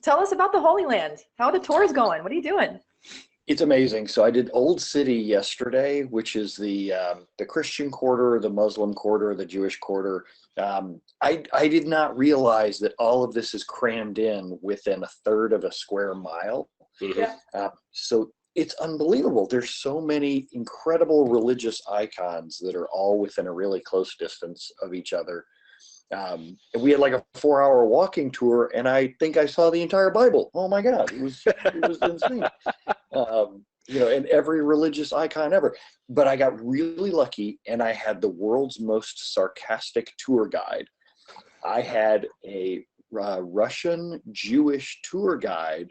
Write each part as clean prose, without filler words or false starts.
tell us about the Holy Land. How are the tours going? What are you doing? It's amazing. So I did Old City yesterday, which is the Christian quarter, the Muslim quarter, the Jewish quarter. I did not realize that all of this is crammed in within a third of a square mile. Yeah. So it's unbelievable. There's so many incredible religious icons that are all within a really close distance of each other. And we had like a 4-hour walking tour, and I think I saw the entire Bible. Oh my God, it was insane. And every religious icon ever. But I got really lucky, and I had the world's most sarcastic tour guide. I had a Russian Jewish tour guide,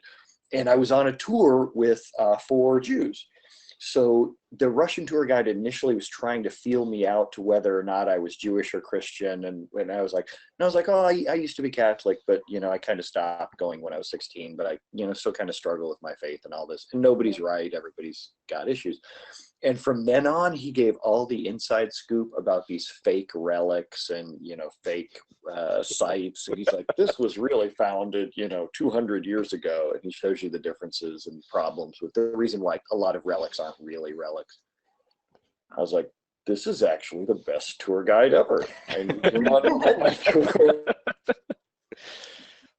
and I was on a tour with 4 Jews. So the Russian tour guide initially was trying to feel me out to whether or not I was Jewish or Christian. And I was like, oh, I used to be Catholic, but, I kind of stopped going when I was 16, but I, still kind of struggle with my faith and all this. And nobody's right. Everybody's got issues. And from then on, he gave all the inside scoop about these fake relics and, fake sites. And he's like, this was really founded, 200 years ago. And he shows you the differences and problems with the reason why a lot of relics aren't really relics. I was like, this is actually the best tour guide ever. And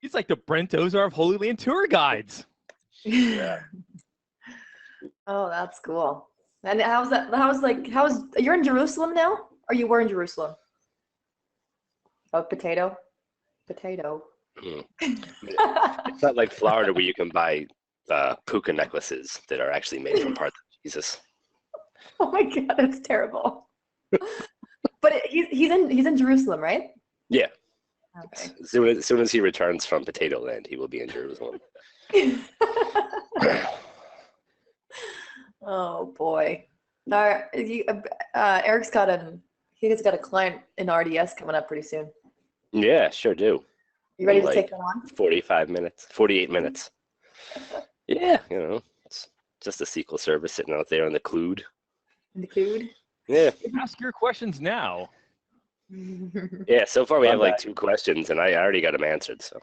he's like the Brent Ozar of Holy Land tour guides. Yeah. Oh, that's cool. And you're in Jerusalem now? Or you were in Jerusalem? Oh, potato. It's not like Florida where you can buy puka necklaces that are actually made from parts of Jesus. Oh my God, that's terrible. But he's in Jerusalem, right? Yeah. Okay. As soon as he returns from Potato Land, he will be in Jerusalem. Oh boy. Eric's got a client in RDS coming up pretty soon. Yeah, sure do. You ready to take that on? 48 minutes. Yeah, it's just a SQL Server sitting out there in the cloud. In the cloud? Yeah. Ask your questions now. Yeah, so far we have like 2 questions, and I already got them answered, so.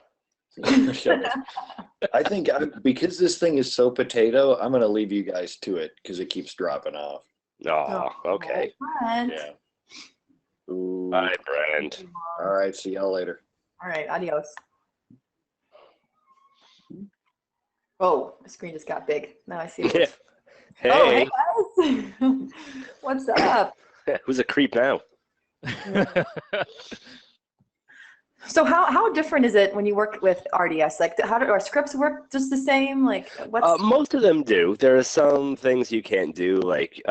I think because this thing is so potato, I'm going to leave you guys to it because it keeps dropping off. Oh, okay. Brent. Yeah. Ooh. Bye, Brent. All right, see y'all later. All right, adios. Oh, the screen just got big. Now I see it. Yeah. Hey. Oh, hey guys. What's up? Who's a creep now? So how different is it when you work with RDS? Like, how do our scripts work just the same? Like, what's most of them do. There are some things you can't do, like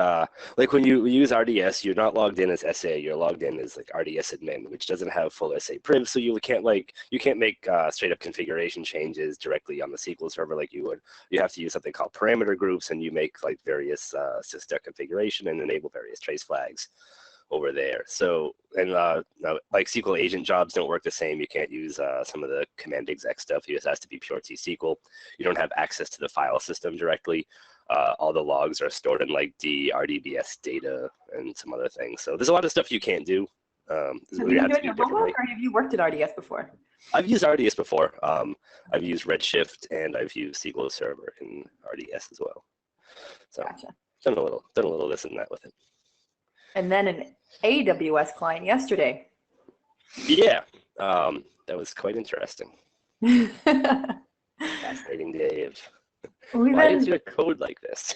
when you use RDS, you're not logged in as SA. You're logged in as like RDS admin, which doesn't have full SA priv. So you can't make straight up configuration changes directly on the SQL Server like you would. You have to use something called parameter groups, and you make like various sysdec configuration and enable various trace flags over there. So, and like SQL agent jobs don't work the same. You can't use some of the command exec stuff. It just has to be pure T-SQL. You don't have access to the file system directly. All the logs are stored in like RDBS data and some other things. So there's a lot of stuff you can't do. have you been doing your homework, or have you worked at RDS before? I've used RDS before. I've used Redshift, and I've used SQL Server in RDS as well. So Gotcha. done a little this and that with it. And then an AWS client yesterday. Yeah, that was quite interesting. Fascinating day of why is your code like this?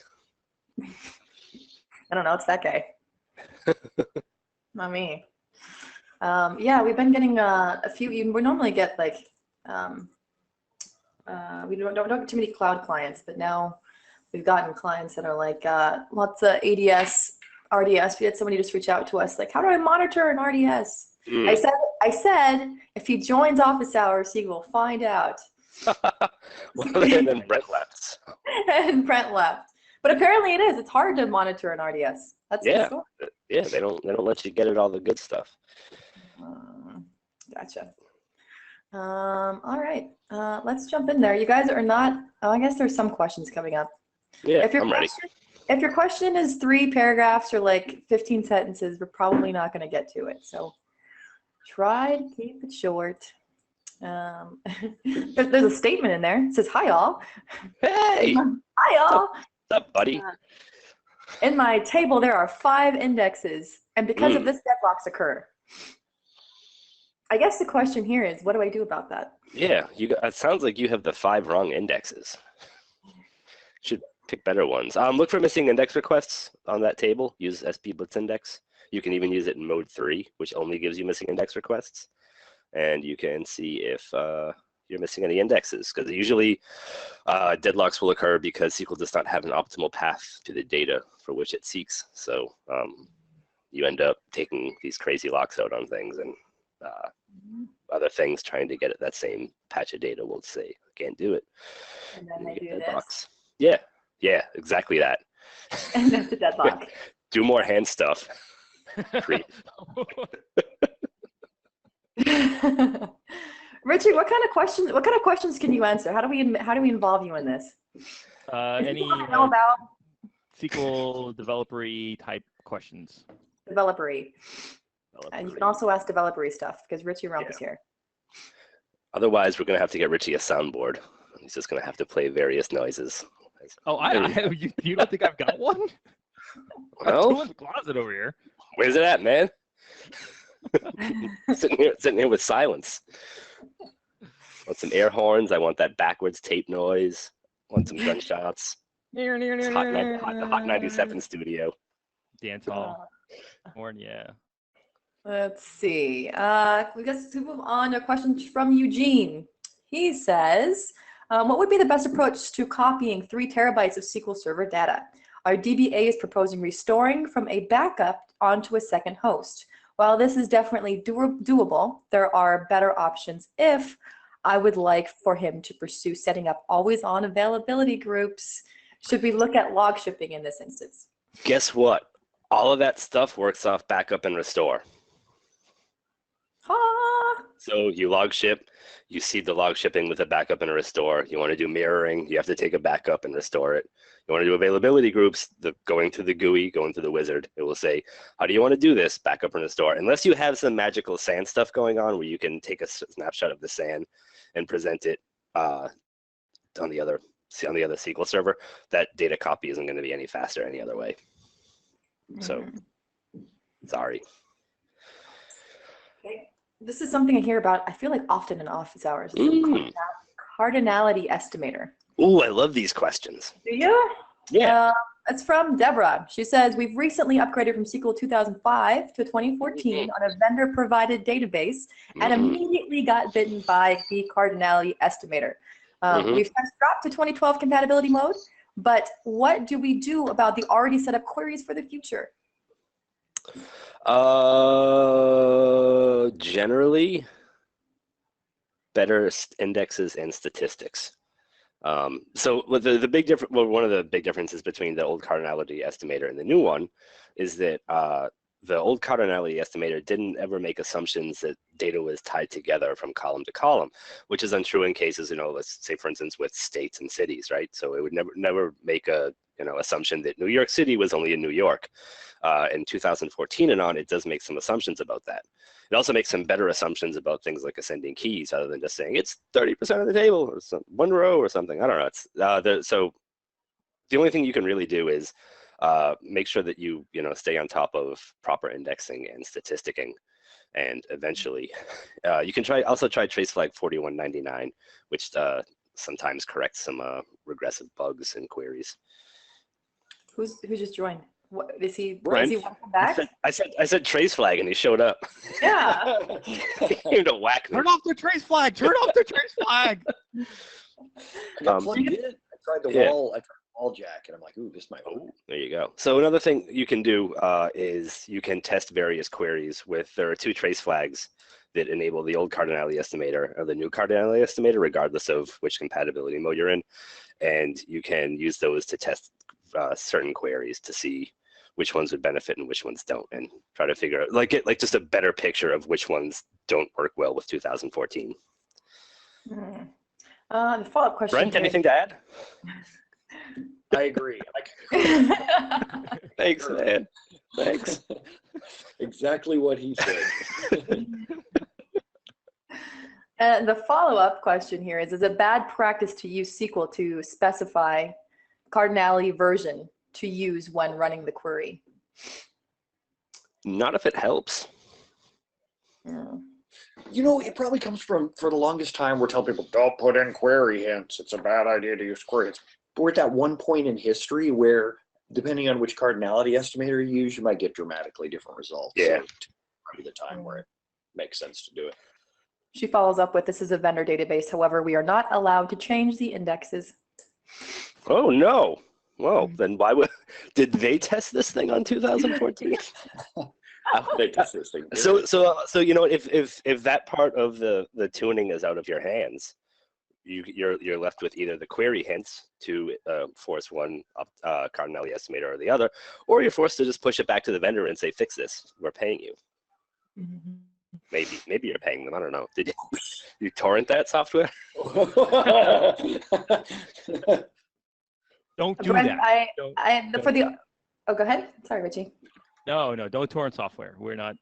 I don't know. It's that guy. Not me. Yeah, we've been getting a few. We normally get like we don't get too many cloud clients, but now we've gotten clients that are like lots of ADS. RDS. We had somebody just reach out to us like, how do I monitor an RDS? I said, if he joins office hours, he will find out. Well, and then Brent left. And Brent left. But apparently it is. It's hard to monitor an RDS. That's yeah. Yeah, they don't let you get at all the good stuff. Gotcha. All right. Let's jump in there. You guys are not. Oh, I guess there's some questions coming up. Yeah, I'm ready. If your question is 3 paragraphs or like 15 sentences, we're probably not going to get to it. So try to keep it short. There's a statement in there. It says, "Hi all." Hey, Hi all. what's up, buddy? In my table, there are 5 indexes, and because of this, deadlocks occur. I guess the question here is, what do I do about that? Yeah, it sounds like you have the 5 wrong indexes. Should pick better ones. Look for missing index requests on that table. Use SP Blitz Index. You can even use it in mode 3, which only gives you missing index requests. And you can see if you're missing any indexes, because usually deadlocks will occur because SQL does not have an optimal path to the data for which it seeks. So you end up taking these crazy locks out on things, and other things trying to get at that same patch of data will say, can't do it. And then And they you do get this. deadlocks. Yeah, exactly that. And that's a deadlock. Do more hand stuff. Richie, what kind of questions can you answer? How do we involve you in this? Any Know about SQL developer-y type questions? developer-y. And you can also ask developer-y stuff because Richie Rump is here. Otherwise, we're going to have to get Richie a soundboard. He's just going to have to play various noises. Oh, you don't think I've got one? Well, I'm in the closet over here. Where's it at, man? sitting here with silence. Want some air horns? I want that backwards tape noise. Want some gunshots. It's hot 97 studio. Dance hall. Horn, yeah. Let's see. We guess to move on to questions from Eugene. He says, what would be the best approach to copying 3 terabytes of SQL Server data? Our DBA is proposing restoring from a backup onto a second host. While this is definitely doable, there are better options if I would like for him to pursue setting up always-on availability groups. Should we look at log shipping in this instance? Guess what? All of that stuff works off backup and restore. So you log ship, you seed the log shipping with a backup and a restore. You want to do mirroring, you have to take a backup and restore it. You want to do availability groups, going to the GUI, going to the wizard. It will say, how do you want to do this? Backup and restore. Unless you have some magical SAN stuff going on where you can take a snapshot of the SAN and present it on the other SQL server, that data copy isn't going to be any faster any other way. So, sorry. Okay. This is something I hear about, I feel like often in office hours. Cardinality estimator. Ooh, I love these questions. Do you? Yeah. It's from Deborah. She says, we've recently upgraded from SQL 2005 to 2014 on a vendor-provided database and immediately got bitten by the cardinality estimator. We've since dropped to 2012 compatibility mode, but what do we do about the already set up queries for the future? Generally, better indexes and statistics. So the big difference, well, one of the big differences between the old cardinality estimator and the new one is that the old cardinality estimator didn't ever make assumptions that data was tied together from column to column, which is untrue in cases, let's say for instance with states and cities, right? So it would never make a assumption that New York City was only in New York. In 2014 and on, it does make some assumptions about that. It also makes some better assumptions about things like ascending keys, other than just saying it's 30% of the table or one row or something. I don't know. So the only thing you can really do is make sure that you stay on top of proper indexing and statisticking, and eventually you can also try trace flag 4199, which sometimes corrects some regressive bugs in queries. Who just joined? What, is he Brent. welcome back? I said trace flag and he showed up. Yeah. He came to whack me. Turn off the trace flag. Turn off the trace flag. I got plugged in. I tried the wall jack, and I'm like, ooh, this might work. There you go. So another thing you can do is you can test various queries there are 2 trace flags that enable the old cardinality estimator or the new cardinality estimator, regardless of which compatibility mode you're in. And you can use those to test certain queries to see which ones would benefit and which ones don't, and try to figure out, get just a better picture of which ones don't work well with 2014. The follow-up question. Brent, anything to add? I agree. Thanks, man. Thanks. Exactly what he said. And the follow-up question here is it bad practice to use SQL to specify cardinality version to use when running the query? Not if it helps. Yeah. You know, it probably comes from, for the longest time, we're telling people, don't put in query hints. It's a bad idea to use query hints. But we're at that one point in history where, depending on which cardinality estimator you use, you might get dramatically different results. Yeah. So, probably the time where it makes sense to do it. She follows up with, this is a vendor database. However, we are not allowed to change the indexes. Oh, no. Well, then why would, did they test this thing on 2014? They test this thing. So you know, if that part of the tuning is out of your hands, you're left with either the query hints to force one cardinality estimator or the other, or you're forced to just push it back to the vendor and say, fix this, we're paying you. Mm-hmm. Maybe you're paying them, I don't know. Did you torrent that software? Don't do Brent, that. Oh, go ahead. Sorry, Richie. No, don't torrent software. We're not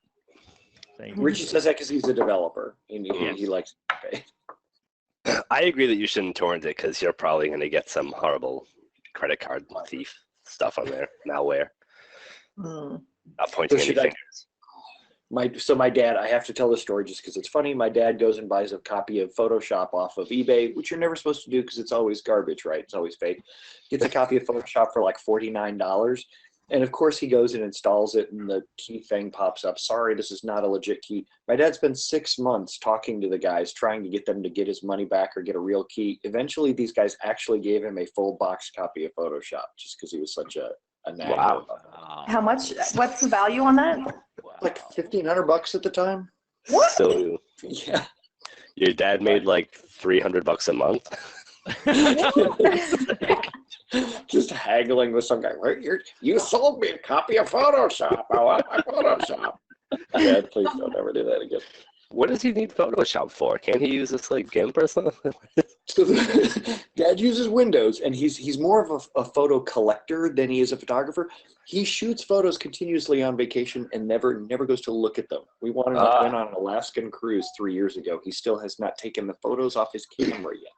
saying. Richie says that because he's a developer and he likes to pay. I agree that you shouldn't torrent it because you're probably going to get some horrible credit card thief stuff on there, malware. Not pointing any fingers. My dad, I have to tell this story just because it's funny. My dad goes and buys a copy of Photoshop off of eBay, which you're never supposed to do because it's always garbage, right? It's always fake. Gets a copy of Photoshop for like $49. And of course he goes and installs it and the key thing pops up. Sorry, this is not a legit key. My dad spent 6 months talking to the guys, trying to get them to get his money back or get a real key. Eventually these guys actually gave him a full box copy of Photoshop just because he was such a nagger. Wow. How much? What's the value on that? Like $1,500 at the time. What? So Yeah. your dad made like $300 a month. Just haggling with some guy. Right? You sold me a copy of Photoshop. I want my Photoshop. Dad, please don't ever do that again. What does he need Photoshop for? Can't he use this like GIMP or something? So Dad uses Windows, and he's more of a photo collector than he is a photographer. He shoots photos continuously on vacation and never goes to look at them. We went on an Alaskan cruise 3 years ago. He still has not taken the photos off his camera yet.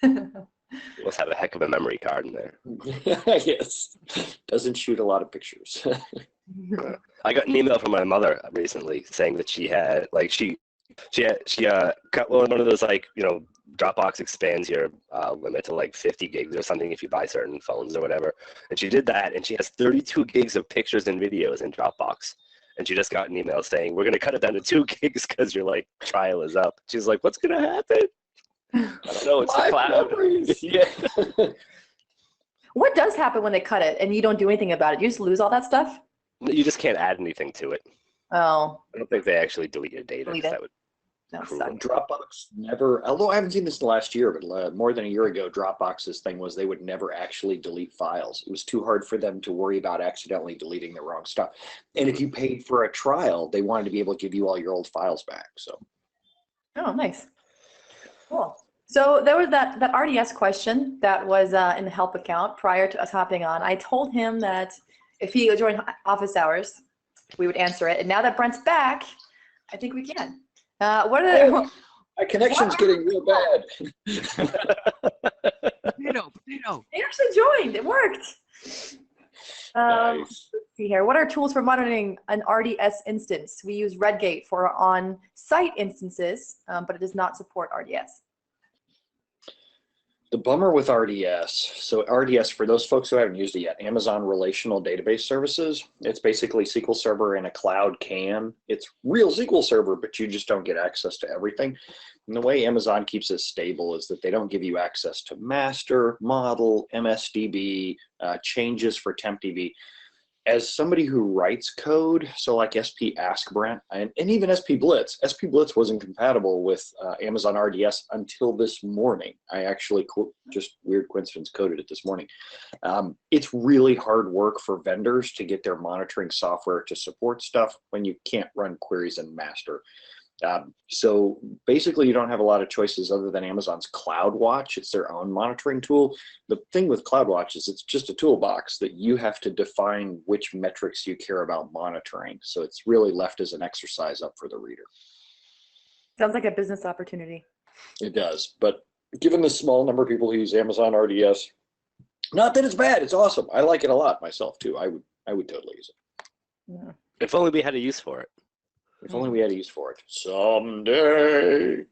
He must have a heck of a memory card in there. Yes, doesn't shoot a lot of pictures. I got an email from my mother recently saying that she had like she got one of those like, you know, Dropbox expands your limit to like 50 gigs or something if you buy certain phones or whatever. And she did that, and she has 32 gigs of pictures and videos in Dropbox. And she just got an email saying, we're going to cut it down to 2 gigs because your like trial is up. She's like, what's going to happen? I don't know. It's the cloud. Yeah. What does happen when they cut it and you don't do anything about it? You just lose all that stuff? You just can't add anything to it. Oh. I don't think they actually delete your data. That would Dropbox never, although I haven't seen this in the last year, but more than a year ago, Dropbox's thing was they would never actually delete files. It was too hard for them to worry about accidentally deleting the wrong stuff. And if you paid for a trial, they wanted to be able to give you all your old files back. So. Oh, nice. Cool. So there was that RDS question that was in the help account prior to us hopping on. I told him that if he joined office hours, we would answer it. And now that Brent's back, I think we can. My connection's getting real bad. Potato. He actually joined. It worked. Nice. Let's see here. What are tools for monitoring an RDS instance? We use Redgate for on-site instances, but it does not support RDS. The bummer with RDS, so RDS, for those folks who haven't used it yet, Amazon Relational Database Services, it's basically SQL Server in a cloud can. It's real SQL Server, but you just don't get access to everything. And the way Amazon keeps it stable is that they don't give you access to master, model, MSDB, changes for TempDB. As somebody who writes code, so like SP Ask Brent and even SP Blitz wasn't compatible with Amazon RDS until this morning. I actually, just weird coincidence, coded it this morning. It's really hard work for vendors to get their monitoring software to support stuff when you can't run queries in master. So basically you don't have a lot of choices other than Amazon's CloudWatch. It's their own monitoring tool. The thing with CloudWatch is it's just a toolbox that you have to define which metrics you care about monitoring. So it's really left as an exercise up for the reader. Sounds like a business opportunity. It does. But given the small number of people who use Amazon RDS, not that it's bad, it's awesome. I like it a lot myself too. I would totally use it. Yeah. If only we had a use for it. If only we had a use for it. Someday.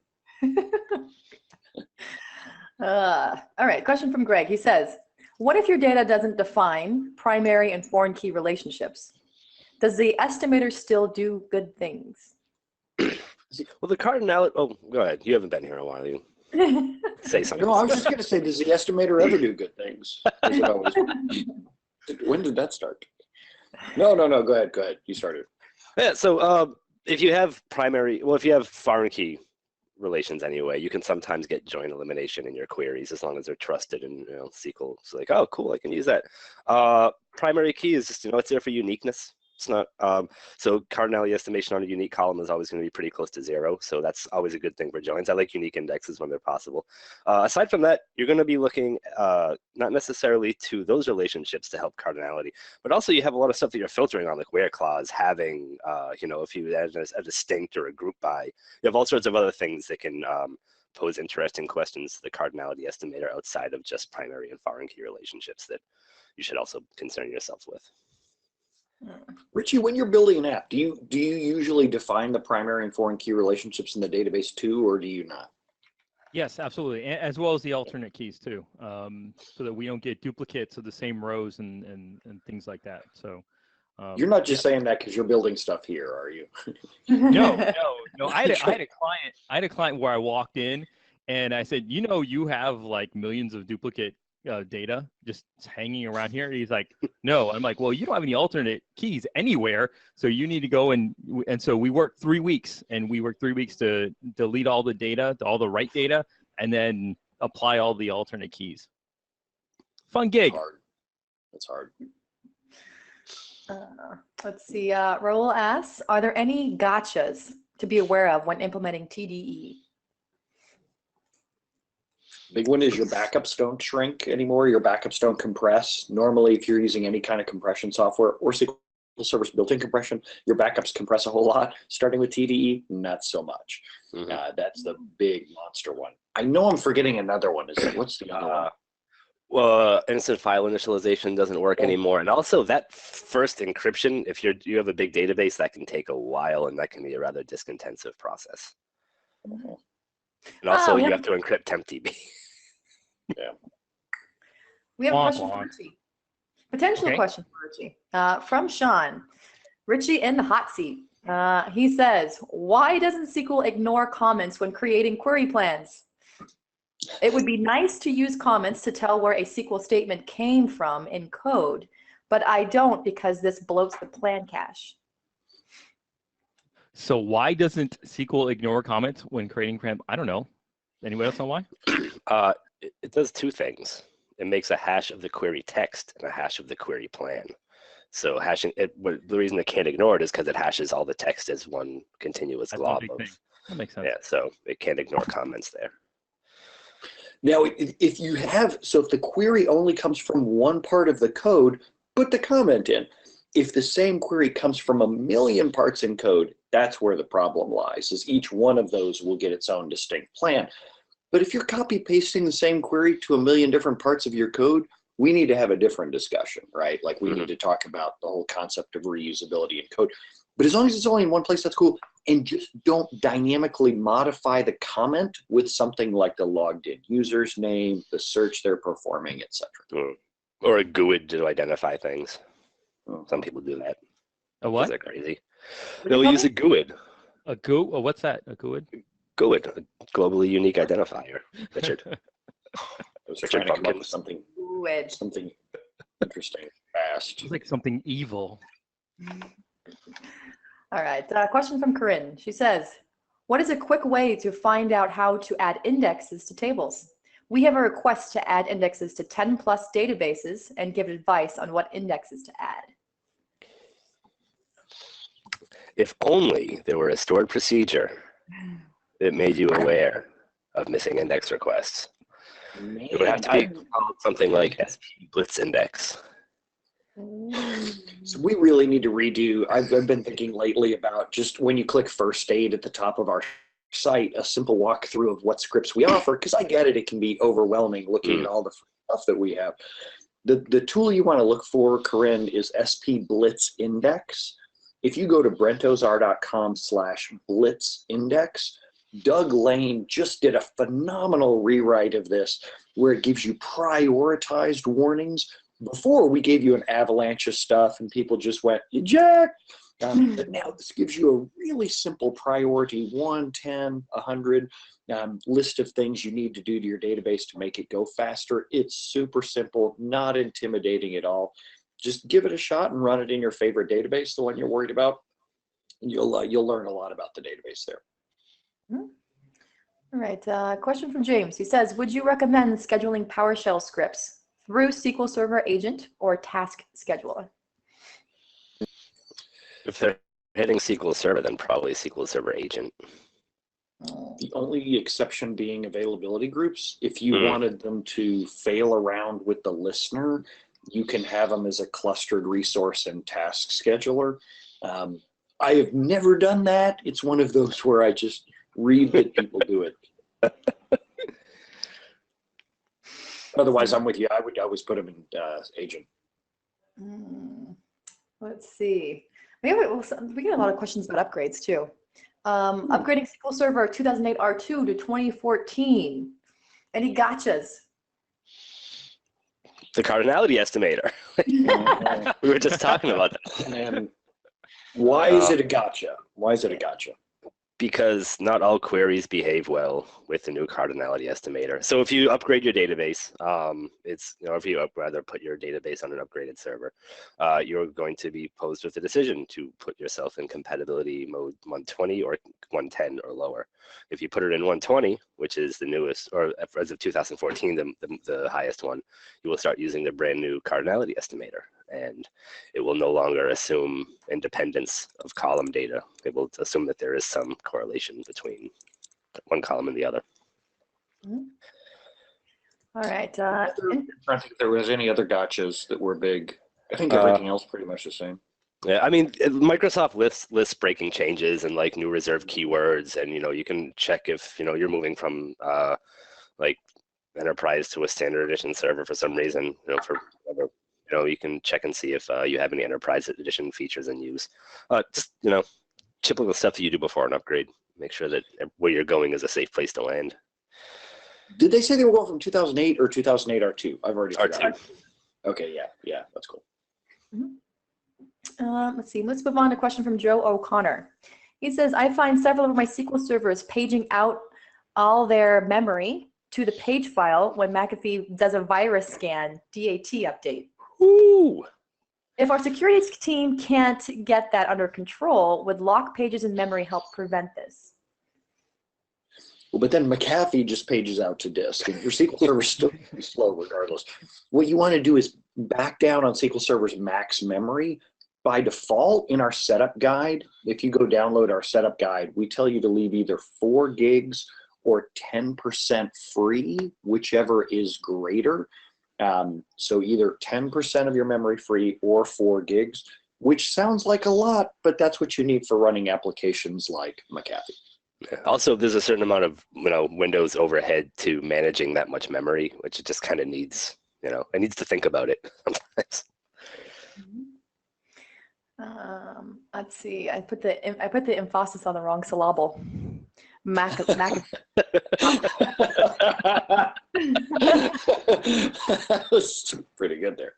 All right, question from Greg. He says, what if your data doesn't define primary and foreign key relationships? Does the estimator still do good things? Well, the cardinality. Oh, go ahead. You haven't been here a while. You say something. No, I was just going to say, does the estimator ever do good things? Is it always- When did that start? No. Go ahead. You started. Yeah. So if you have if you have foreign key relations anyway, you can sometimes get joint elimination in your queries as long as they're trusted in SQL. So like, oh, cool, I can use that. Primary key is just it's there for uniqueness. It's not so cardinality estimation on a unique column is always going to be pretty close to 0. So that's always a good thing for joins. I like unique indexes when they're possible. Aside from that, you're going to be looking not necessarily to those relationships to help cardinality, but also you have a lot of stuff that you're filtering on, like where clause, having, if you add a distinct or a group by, you have all sorts of other things that can pose interesting questions to the cardinality estimator outside of just primary and foreign key relationships that you should also concern yourself with. Richie, when you're building an app, do you usually define the primary and foreign key relationships in the database too, or do you not? Yes, absolutely, as well as the alternate keys too, so that we don't get duplicates of the same rows and things like that. So you're not just saying that because you're building stuff here, are you? No. I had a client where I walked in and I said, you have like millions of duplicate data just hanging around here. He's like, no. I'm like, well, you don't have any alternate keys anywhere, so you need to go and so we worked 3 weeks, and we worked 3 weeks to delete all the data, all the right data, and then apply all the alternate keys. Fun gig. That's hard. Let's see. Raul asks, are there any gotchas to be aware of when implementing TDE? Big one is your backups don't shrink anymore. Your backups don't compress. Normally, if you're using any kind of compression software or SQL Server's built-in compression, your backups compress a whole lot. Starting with TDE, not so much. That's the big monster one. I know I'm forgetting another one. What's the other one? Well, instant file initialization doesn't work anymore, and also that first encryption, if you have a big database, that can take a while, and that can be a rather disk-intensive process. And also, you have to encrypt TempDB. Yeah. We have a question for Richie. Potential question for Richie. From Sean. Richie in the hot seat. He says, why doesn't SQL ignore comments when creating query plans? It would be nice to use comments to tell where a SQL statement came from in code, but I don't because this bloats the plan cache. So why doesn't SQL ignore comments when creating cram? I don't know. Anyone else know why? It does two things. It makes a hash of the query text and a hash of the query plan. So hashing it, the reason it can't ignore it is because it hashes all the text as one continuous glob of. That makes sense. Yeah, so it can't ignore comments there. Now, if the query only comes from one part of the code, put the comment in. If the same query comes from a million parts in code, that's where the problem lies, is each one of those will get its own distinct plan. But if you're copy pasting the same query to a million different parts of your code, we need to have a different discussion, right? Like we need to talk about the whole concept of reusability in code. But as long as it's only in one place, that's cool. And just don't dynamically modify the comment with something like the logged in user's name, the search they're performing, etc. Or a GUID to identify things. Some people do that. A what? They're crazy. They'll use a GUID. A GUID? Oh, what's that? A GUID? GUID, a globally unique identifier. Richard. I was trying to come up with something interesting fast. It's like something evil. All right. Question from Corinne. She says, what is a quick way to find out how to add indexes to tables? We have a request to add indexes to 10+ databases and give advice on what indexes to add. If only there were a stored procedure that made you aware of missing index requests. Man, it would have to be called something like SP Blitz Index. So we really need to redo. I've been thinking lately about just when you click first aid at the top of our site a simple walkthrough of what scripts we offer, because I get it, it can be overwhelming looking at all the stuff that we have. The tool you want to look for, Corinne, is SP Blitz Index. If you go to brentozar.com/Blitz Index, Doug Lane just did a phenomenal rewrite of this where it gives you prioritized warnings. Before, we gave you an avalanche of stuff and people just went, eject. But now this gives you a really simple priority, 1, 10, 100 list of things you need to do to your database to make it go faster. It's super simple, not intimidating at all. Just give it a shot and run it in your favorite database, the one you're worried about, and you'll learn a lot about the database there. All right, question from James. He says, would you recommend scheduling PowerShell scripts through SQL Server Agent or Task Scheduler? If they're hitting SQL Server, then probably SQL Server Agent. The only exception being availability groups. If you wanted them to fail around with the listener, you can have them as a clustered resource and task scheduler. I have never done that. It's one of those where I just read that people do it. Otherwise, I'm with you. I would always put them in agent. Let's see. We get a lot of questions about upgrades too. Upgrading SQL Server 2008 R2 to 2014. Any gotchas? The cardinality estimator. We were just talking about that. And why is it a gotcha? Why is it a gotcha? Because not all queries behave well with the new cardinality estimator. So if you upgrade your database, if you rather put your database on an upgraded server, you're going to be posed with a decision to put yourself in compatibility mode 120 or 110 or lower. If you put it in 120, which is the newest, or as of 2014, the highest one, you will start using the brand new cardinality estimator, and it will no longer assume independence of column data. It will assume that there is some correlation between one column and the other. All right. I'm trying to think if there was any other gotchas that were big. I think everything else pretty much the same. Yeah, I mean, Microsoft lists breaking changes and like new reserved keywords, and you can check if you're moving from like enterprise to a standard edition server for some reason, for whatever. You can check and see if you have any enterprise edition features in use. Just typical stuff that you do before an upgrade. Make sure that where you're going is a safe place to land. Did they say they were going from 2008 or 2008 R2? I've already forgotten. R2. Okay, yeah, that's cool. Let's see. Let's move on to a question from Joe O'Connor. He says, I find several of my SQL servers paging out all their memory to the page file when McAfee does a virus scan DAT update. Ooh. If our security team can't get that under control, would lock pages in memory help prevent this? Well, but then McAfee just pages out to disk, and your SQL Server is still slow regardless. What you want to do is back down on SQL Server's max memory. By default, in our setup guide, if you go download our setup guide, we tell you to leave either 4 gigs or 10% free, whichever is greater. So either 10% of your memory free or 4 gigs, which sounds like a lot, but that's what you need for running applications like McAfee. Also, there's a certain amount of Windows overhead to managing that much memory, which it just kind of needs. It needs to think about it sometimes. Let's see. I put the emphasis on the wrong syllable. That was pretty good there.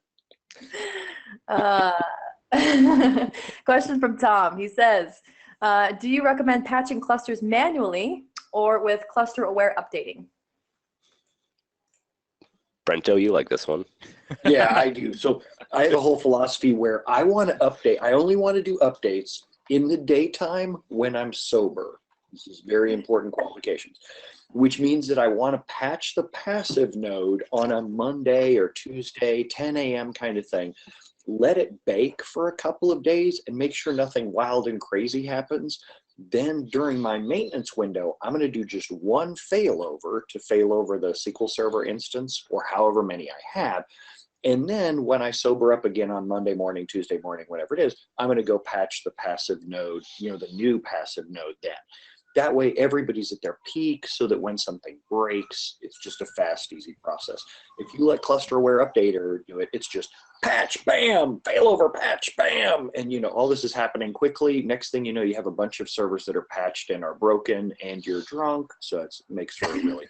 Question from Tom. He says, do you recommend patching clusters manually or with cluster-aware updating? Brento, you like this one? Yeah, I do. So I have a whole philosophy where I want to update. I only want to do updates in the daytime when I'm sober. This is very important qualifications, which means that I want to patch the passive node on a Monday or Tuesday, 10 a.m. kind of thing. Let it bake for a couple of days and make sure nothing wild and crazy happens. Then during my maintenance window, I'm going to do just one failover to fail over the SQL Server instance or however many I have. And then when I sober up again on Monday morning, Tuesday morning, whatever it is, I'm going to go patch the passive node, the new passive node then. That way everybody's at their peak so that when something breaks, it's just a fast, easy process. If you let cluster-aware updater do it, it's just patch, bam, failover, patch, bam. And, you know, all this is happening quickly. Next thing you know, you have a bunch of servers that are patched and are broken and you're drunk. So it makes for a really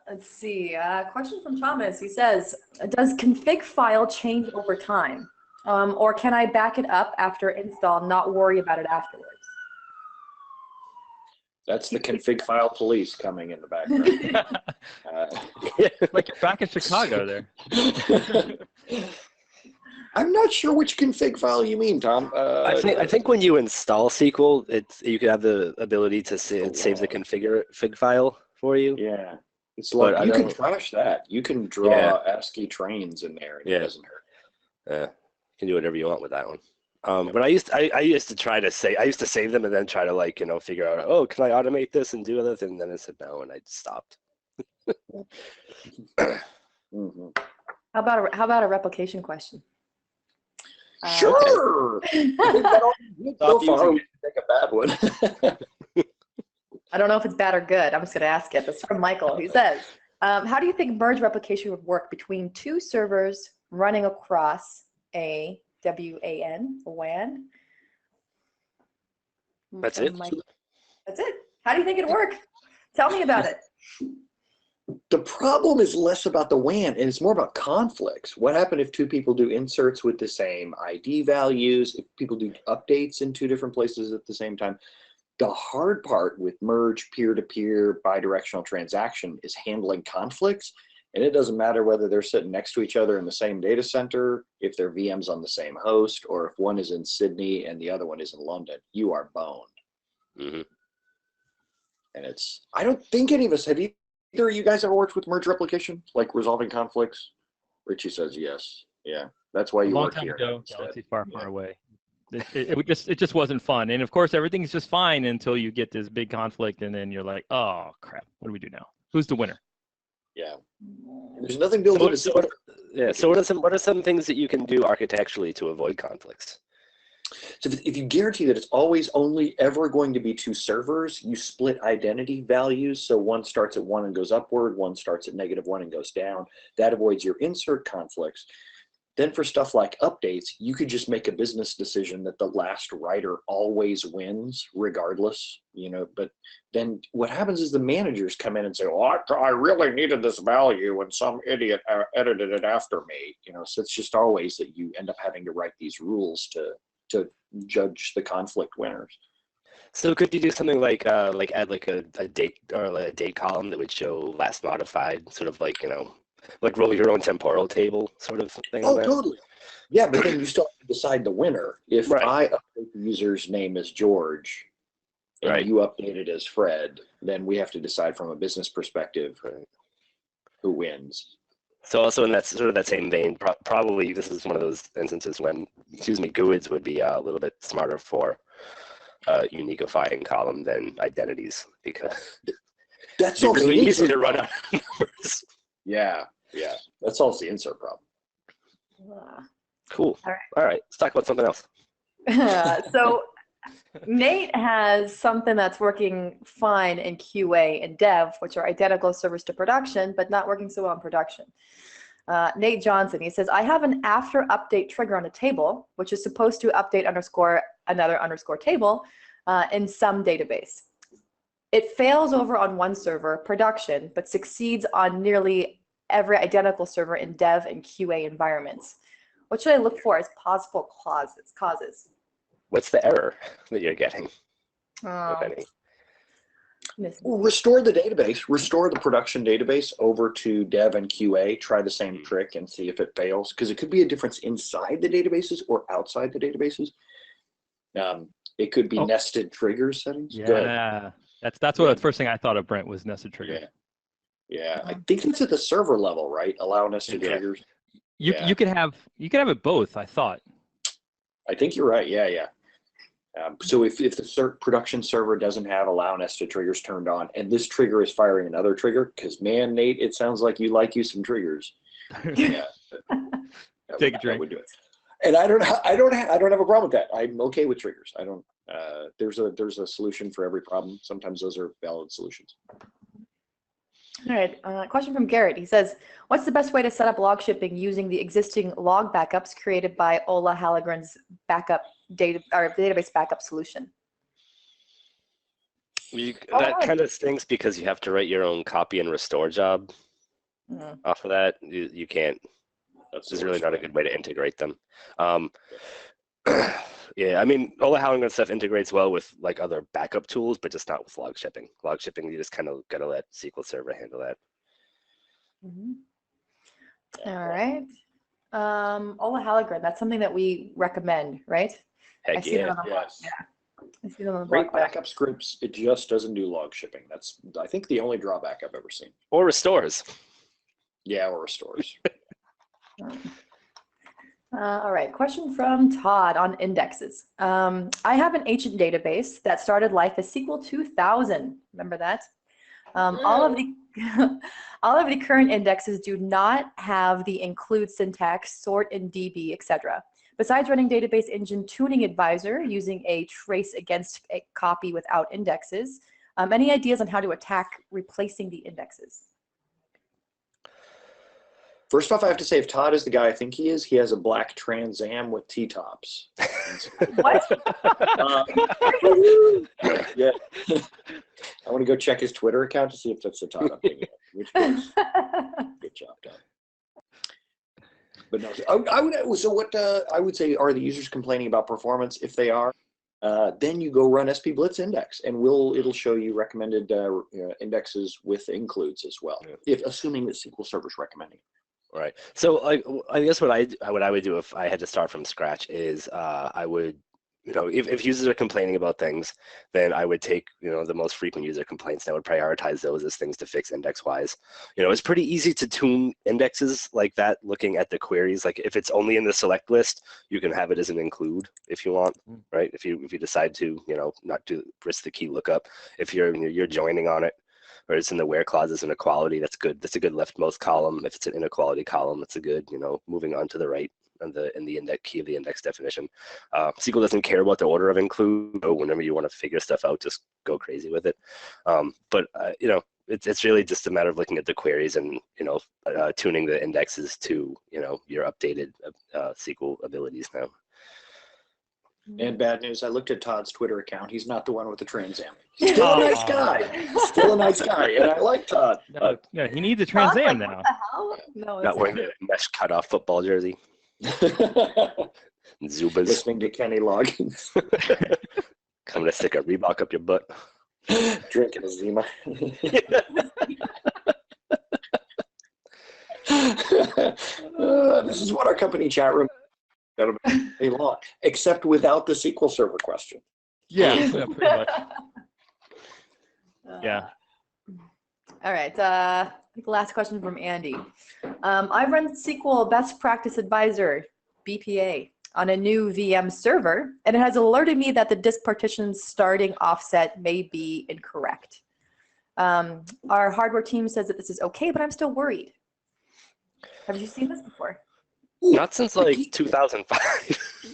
Let's see. Question from Thomas. He says, does config file change over time? Or can I back it up after install, not worry about it afterwards? That's the config file police coming in the background. Like you're back in Chicago there. I'm not sure which config file you mean, Tom. I think when you install SQL, you can have the ability to save the config file for you. Yeah, it's like you can trash that. You can draw ASCII trains in there, and it doesn't hurt. Yeah, you can do whatever you want with that one. But I used to try to save them and then try to, like, you know, figure out, oh, can I automate this and do other things? And then I said no, and I stopped. Mm-hmm. How about a replication question? Sure. Okay. So far, we can take a bad one. I don't know if it's bad or good. I'm just going to ask it. It's from Michael. He says, how do you think merge replication would work between two servers running across a WAN? That's it? That's it. How do you think it'd work? Tell me about it. The problem is less about the WAN, and it's more about conflicts. What happens if two people do inserts with the same ID values, if people do updates in two different places at the same time? The hard part with merge, peer-to-peer, bidirectional transaction is handling conflicts. And it doesn't matter whether they're sitting next to each other in the same data center, if their VM's on the same host, or if one is in Sydney and the other one is in London. You are boned. Mm-hmm. And I don't think any of us, have either of you guys ever worked with merge replication, like resolving conflicts? Richie says yes. Yeah, that's why you work here. A long time ago, galaxy far away. It just wasn't fun. And of course, everything's just fine until you get this big conflict, and then you're like, oh crap, what do we do now? Who's the winner? Yeah, there's nothing built into So what are some things that you can do architecturally to avoid conflicts? So if you guarantee that it's always only ever going to be two servers, you split identity values. So one starts at 1 and goes upward, one starts at -1 and goes down. That avoids your insert conflicts. Then for stuff like updates, you could just make a business decision that the last writer always wins regardless, you know, but then what happens is the managers come in and say, well, I really needed this value and some idiot edited it after me, you know, so it's just always that you end up having to write these rules to judge the conflict winners. So could you do something like add like a date or a date column that would show last modified, sort of like, you know, like roll your own temporal table sort of thing? Oh, totally. Yeah, but then you still have to decide the winner. If Right. I update the user's name as George and Right. you update it as Fred, then we have to decide from a business perspective who wins. So also in that sort of that same vein, probably this is one of those instances when, GUIDs would be a little bit smarter for uniquifying column than identities, because That's it's really also easy to run out of numbers. Yeah, that solves the insert problem. Cool. All right. All right, let's talk about something else. So Nate has something that's working fine in QA and dev, which are identical servers to production, but not working so well in production. Nate Johnson, he says, I have an after update trigger on a table, which is supposed to update underscore another underscore table in some database. It fails over on one server, production, but succeeds on nearly every identical server in dev and QA environments. What should I look for as possible causes? What's the error that you're getting, if Oh, any? Well, restore the database, restore the production database over to dev and QA, try the same trick and see if it fails, because it could be a difference inside the databases or outside the databases. It could be nested triggers settings. Yeah, that's what the first thing I thought of, Brent, was nested trigger. Yeah, I think it's at the server level, right? Allow nested triggers. You could have it both, I thought. I think you're right. Yeah. So if the production server doesn't have allow nested triggers turned on, and this trigger is firing another trigger, because man, Nate, it sounds like you some triggers. Yeah, Take a drink. would do it. And I don't have a problem with that. I'm okay with triggers. I don't. There's a solution for every problem. Sometimes those are valid solutions. All right. Question from Garrett. He says, "What's the best way to set up log shipping using the existing log backups created by Ola Hallegren's database backup solution?" That kind of stinks because you have to write your own copy and restore job off of that. You can't. There's really not a good way to integrate them. Yeah, I mean, Ola Hallegren stuff integrates well with like other backup tools, but just not with log shipping. Log shipping, you just kind of got to let SQL Server handle that. All right. Ola Hallegren, that's something that we recommend, right? Heck yeah. Yes. I see them on the Great blog. backup scripts. It just doesn't do log shipping. That's, I think, the only drawback I've ever seen. Or restores. Yeah, or restores. All right, question from Todd on indexes. I have an ancient database that started life as SQL 2000. Remember that? All of the current indexes do not have the include syntax, sort in DB, etc. Besides running Database Engine Tuning Advisor using a trace against a copy without indexes, any ideas on how to attack replacing the indexes? First off, I have to say, if Todd is the guy I think he is, he has a black Trans Am with T-tops. What? Yeah. I want to go check his Twitter account to see if that's the Todd I'm thinking of. Which was good job, Todd. But no, I would say, are the users complaining about performance? If they are, then you go run SP Blitz index, and it'll show you recommended indexes with includes as well, assuming that SQL Server's recommending. Right. So I guess what I would do if I had to start from scratch is I would, if users are complaining about things, then I would take, the most frequent user complaints and I would prioritize those as things to fix index wise. It's pretty easy to tune indexes like that, looking at the queries. Like if it's only in the select list, you can have it as an include if you want, right? If you decide to, not to risk the key lookup, if you're joining on it, or it's in the where clauses inequality, that's good. That's a good leftmost column. If it's an inequality column, that's a good, moving on to the right in the index key of the index definition. SQL doesn't care about the order of include. So whenever you want to figure stuff out, just go crazy with it. It's really just a matter of looking at the queries and tuning the indexes to your updated SQL abilities now. And bad news, I looked at Todd's Twitter account. He's not the one with the Trans Am. He's still a nice guy. Still a nice guy, and I like Todd. Yeah, he needs a Trans Am now. What the hell? No, Not wearing a mesh cutoff football jersey. Zubas. Listening to Kenny Loggins. Coming to stick a Reebok up your butt. Drinking a Zima. This is what our company chat room a lot, except without the SQL Server question. Yeah, pretty much. Yeah. All right. I think the last question from Andy. I've run SQL Best Practice Advisor, BPA, on a new VM server, and it has alerted me that the disk partition's starting offset may be incorrect. Our hardware team says that this is okay, but I'm still worried. Have you seen this before? Not since like 2005.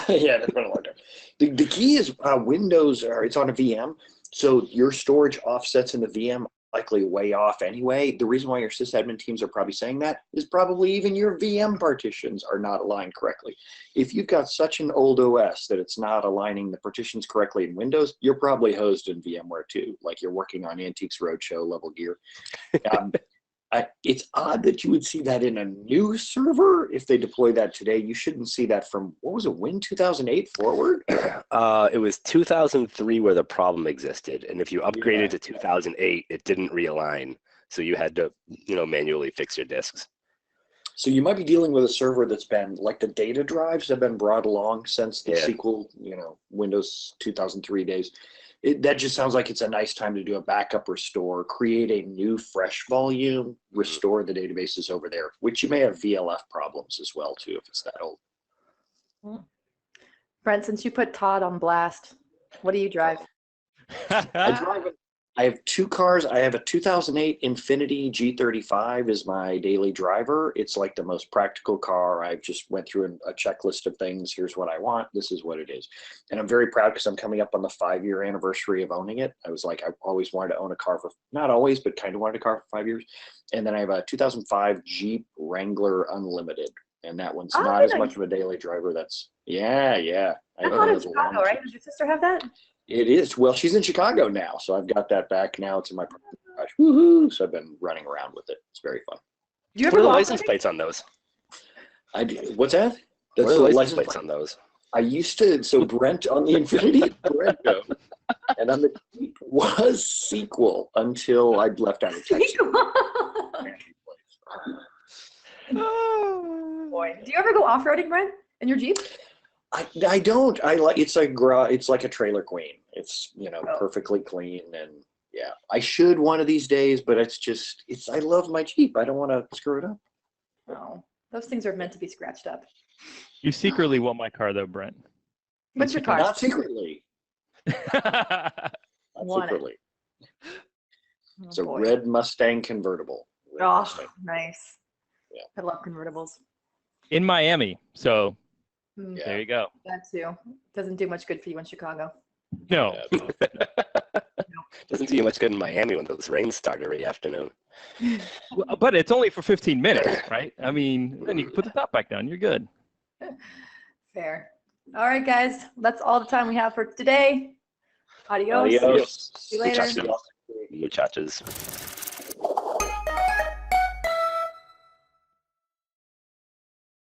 Yeah, that's been a long time. The key is Windows, it's on a VM, so your storage offsets in the VM likely way off anyway. The reason why your sysadmin teams are probably saying that is probably even your VM partitions are not aligned correctly. If you've got such an old OS that it's not aligning the partitions correctly in Windows, you're probably hosed in VMware too, like you're working on Antiques Roadshow level gear. It's odd that you would see that in a new server. If they deploy that today, you shouldn't see that from, what was it, Win 2008 forward? It was 2003 where the problem existed. And if you upgraded to 2008, it didn't realign. So you had to, manually fix your disks. So you might be dealing with a server that's been, like the data drives have been brought along since the SQL, Windows 2003 days. That just sounds like it's a nice time to do a backup restore, create a new fresh volume, restore the databases over there, which you may have VLF problems as well too if it's that old. Brent, since you put Todd on blast, what do you drive? I I have two cars. I have a 2008 Infiniti G35 is my daily driver. It's like the most practical car. I've just went through a checklist of things. Here's what I want. This is what it is. And I'm very proud because I'm coming up on the 5-year anniversary of owning it. I was like, I always wanted to own a car for, not always, but kind of wanted a car for 5 years. And then I have a 2005 Jeep Wrangler Unlimited. And that one's not as much of a daily driver. That's, yeah. That's not in Chicago, right? Does your sister have that? It is. Well, she's in Chicago now, so I've got that back now. It's in my garage. Woohoo! So I've been running around with it. It's very fun. Do you What ever are the go license off-roading? plates on those? I do. What's that? What That's are the the license license plates plate. on those? I used to. So Brent on the Infiniti, Brent, and on the Jeep was SQL until I left out of Texas. Boy, do you ever go off-roading, Brent, in your Jeep? I don't. I like it's like a trailer queen. It's Oh. perfectly clean and yeah. I should one of these days, but it's I love my Jeep. I don't want to screw it up. No, those things are meant to be scratched up. You secretly want my car though, Brent. What's your car? Not secretly. Not Want it. secretly. Oh, It's a boy. red Mustang convertible. Red Oh, Mustang. nice. Yeah. I love convertibles. In Miami. So Mm, Yeah. there you go. That too. Doesn't do much good for you in Chicago. No. Doesn't do you much good in Miami when those rains start every afternoon. Well, but it's only for 15 minutes, right? I mean, then you can put the top back down. You're good. Fair. All right, guys. That's all the time we have for today. Adios. Adios. See you later. Muchachos.